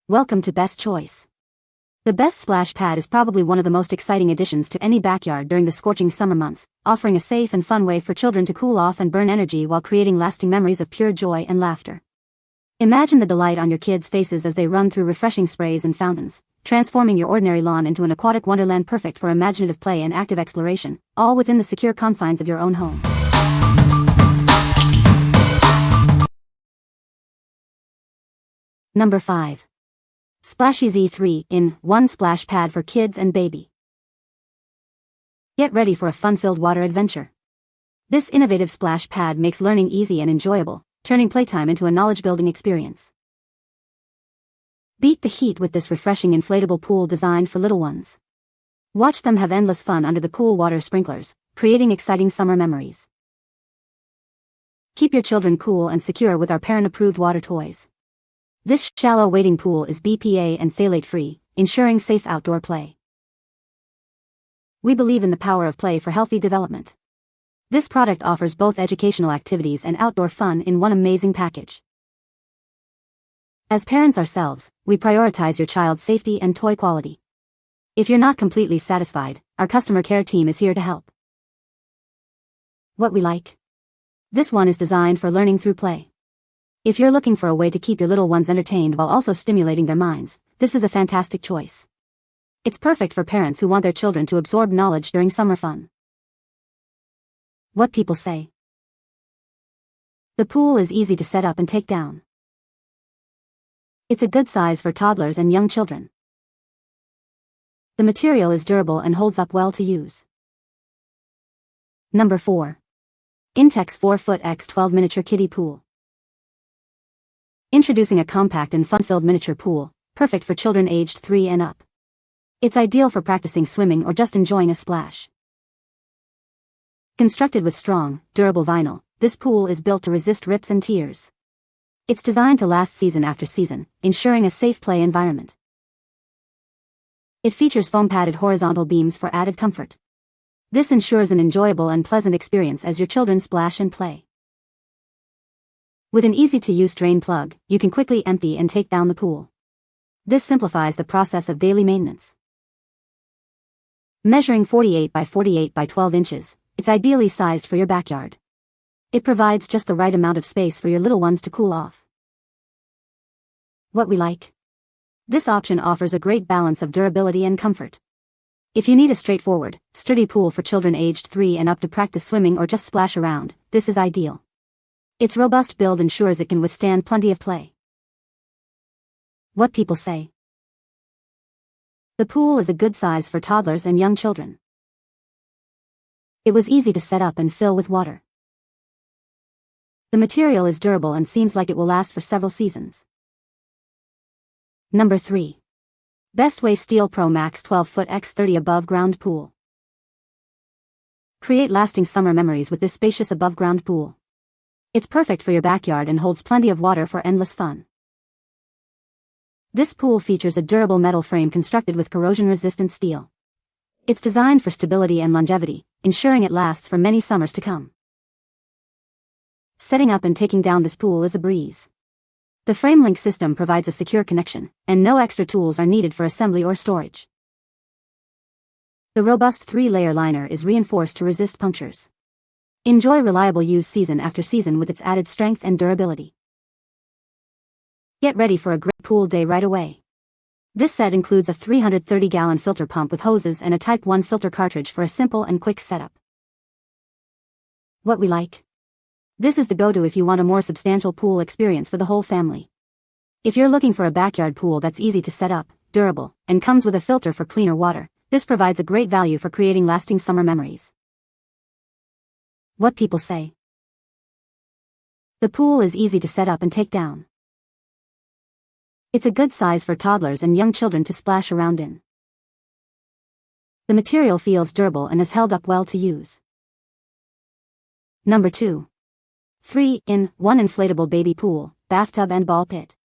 Welcome to Best Choice. The Best Splash Pad is probably one of the most exciting additions to any backyard during the scorching summer months, offering a safe and fun way for children to cool off and burn energy while creating lasting memories of pure joy and laughter. Imagine the delight on your kids' faces as they run through refreshing sprays and fountains, transforming your ordinary lawn into an aquatic wonderland perfect for imaginative play and active exploration, all within the secure confines of your own home. Number 5. SplashEZ 3-in-1 Splash Pad for Kids and Baby. Get ready for a fun-filled water adventure. This innovative splash pad makes learning easy and enjoyable, turning playtime into a knowledge-building experience. Beat the heat with this refreshing inflatable pool designed for little ones. Watch them have endless fun under the cool water sprinklers, creating exciting summer memories. Keep your children cool and secure with our parent-approved water toys. This shallow wading pool is BPA and phthalate-free, ensuring safe outdoor play. We believe in the power of play for healthy development. This product offers both educational activities and outdoor fun in one amazing package. As parents ourselves, we prioritize your child's safety and toy quality. If you're not completely satisfied, our customer care team is here to help. What we like? This one is designed for learning through play. If you're looking for a way to keep your little ones entertained while also stimulating their minds, this is a fantastic choice. It's perfect for parents who want their children to absorb knowledge during summer fun. What people say. The pool is easy to set up and take down. It's a good size for toddlers and young children. The material is durable and holds up well to use. Number 4. Intex 4-foot x 12 miniature kiddie pool. Introducing a compact and fun-filled miniature pool, perfect for children aged 3 and up. It's ideal for practicing swimming or just enjoying a splash. Constructed with strong, durable vinyl, this pool is built to resist rips and tears. It's designed to last season after season, ensuring a safe play environment. It features foam-padded horizontal beams for added comfort. This ensures an enjoyable and pleasant experience as your children splash and play. With an easy-to-use drain plug, you can quickly empty and take down the pool. This simplifies the process of daily maintenance. Measuring 48 by 48 by 12 inches, it's ideally sized for your backyard. It provides just the right amount of space for your little ones to cool off. What we like? This option offers a great balance of durability and comfort. If you need a straightforward, sturdy pool for children aged 3 and up to practice swimming or just splash around, this is ideal. Its robust build ensures it can withstand plenty of play. What people say. The pool is a good size for toddlers and young children. It was easy to set up and fill with water. The material is durable and seems like it will last for several seasons. Number 3. Bestway Steel Pro Max 12-foot x 30 above ground pool. Create lasting summer memories with this spacious above ground pool. It's perfect for your backyard and holds plenty of water for endless fun. This pool features a durable metal frame constructed with corrosion-resistant steel. It's designed for stability and longevity, ensuring it lasts for many summers to come. Setting up and taking down this pool is a breeze. The frame-link system provides a secure connection, and no extra tools are needed for assembly or storage. The robust 3-layer liner is reinforced to resist punctures. Enjoy reliable use season after season with its added strength and durability. Get ready for a great pool day right away. This set includes a 330-gallon filter pump with hoses and a Type 1 filter cartridge for a simple and quick setup. What we like? This is the go-to if you want a more substantial pool experience for the whole family. If you're looking for a backyard pool that's easy to set up, durable, and comes with a filter for cleaner water, this provides a great value for creating lasting summer memories. What people say. The pool is easy to set up and take down. It's a good size for toddlers and young children to splash around in. The material feels durable and has held up well to use. Number 2. 3-in-1 Inflatable Baby Pool, Bathtub and Ball Pit.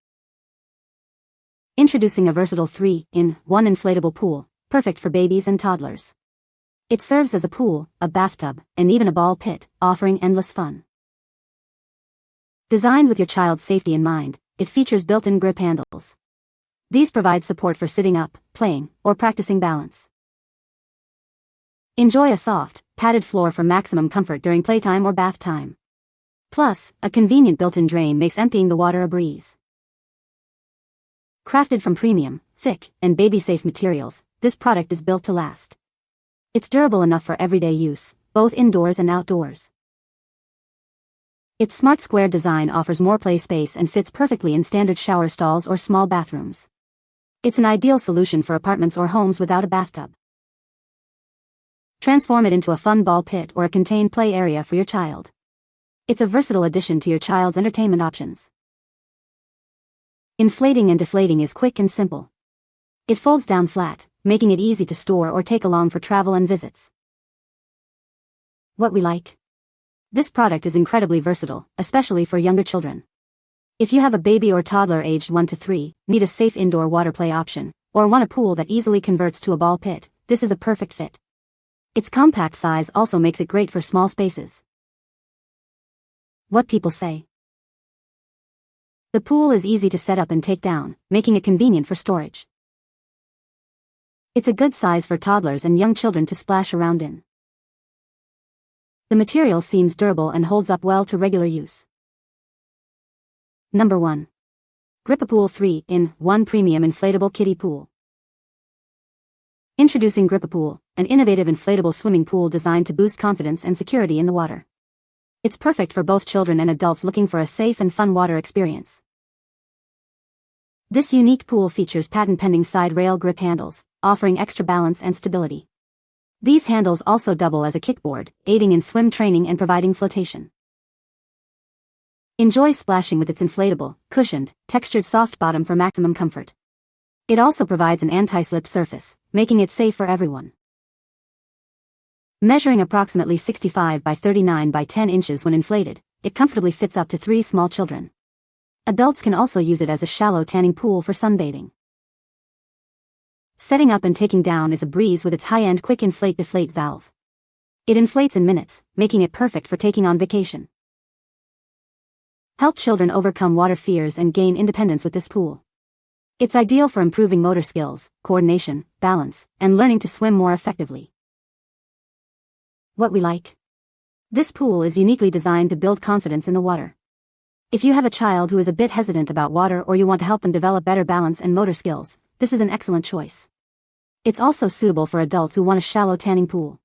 Introducing a versatile 3-in-1 inflatable pool, perfect for babies and toddlers. It serves as a pool, a bathtub, and even a ball pit, offering endless fun. Designed with your child's safety in mind, it features built-in grip handles. These provide support for sitting up, playing, or practicing balance. Enjoy a soft, padded floor for maximum comfort during playtime or bath time. Plus, a convenient built-in drain makes emptying the water a breeze. Crafted from premium, thick, and baby-safe materials, this product is built to last. It's durable enough for everyday use, both indoors and outdoors. Its smart square design offers more play space and fits perfectly in standard shower stalls or small bathrooms. It's an ideal solution for apartments or homes without a bathtub. Transform it into a fun ball pit or a contained play area for your child. It's a versatile addition to your child's entertainment options. Inflating and deflating is quick and simple. It folds down flat, making it easy to store or take along for travel and visits. What we like? This product is incredibly versatile, especially for younger children. If you have a baby or toddler aged 1 to 3, need a safe indoor water play option, or want a pool that easily converts to a ball pit, this is a perfect fit. Its compact size also makes it great for small spaces. What people say. The pool is easy to set up and take down, making it convenient for storage. It's a good size for toddlers and young children to splash around in. The material seems durable and holds up well to regular use. Number 1. Gripapool 3-in-1 Premium Inflatable Kiddie Pool. Introducing Gripapool, an innovative inflatable swimming pool designed to boost confidence and security in the water. It's perfect for both children and adults looking for a safe and fun water experience. This unique pool features patent-pending side rail grip handles, offering extra balance and stability. These handles also double as a kickboard, aiding in swim training and providing flotation. Enjoy splashing with its inflatable, cushioned, textured soft bottom for maximum comfort. It also provides an anti-slip surface, making it safe for everyone. Measuring approximately 65 by 39 by 10 inches when inflated, it comfortably fits up to 3 small children. Adults can also use it as a shallow tanning pool for sunbathing. Setting up and taking down is a breeze with its high-end quick inflate-deflate valve. It inflates in minutes, making it perfect for taking on vacation. Help children overcome water fears and gain independence with this pool. It's ideal for improving motor skills, coordination, balance, and learning to swim more effectively. What we like? This pool is uniquely designed to build confidence in the water. If you have a child who is a bit hesitant about water or you want to help them develop better balance and motor skills, this is an excellent choice. It's also suitable for adults who want a shallow tanning pool.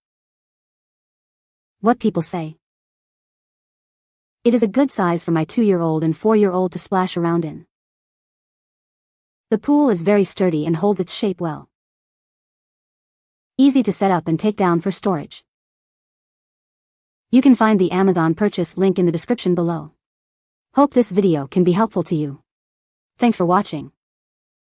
What people say. It is a good size for my 2-year-old and 4-year-old to splash around in. The pool is very sturdy and holds its shape well. Easy to set up and take down for storage. You can find the Amazon purchase link in the description below. Hope this video can be helpful to you. Thanks for watching.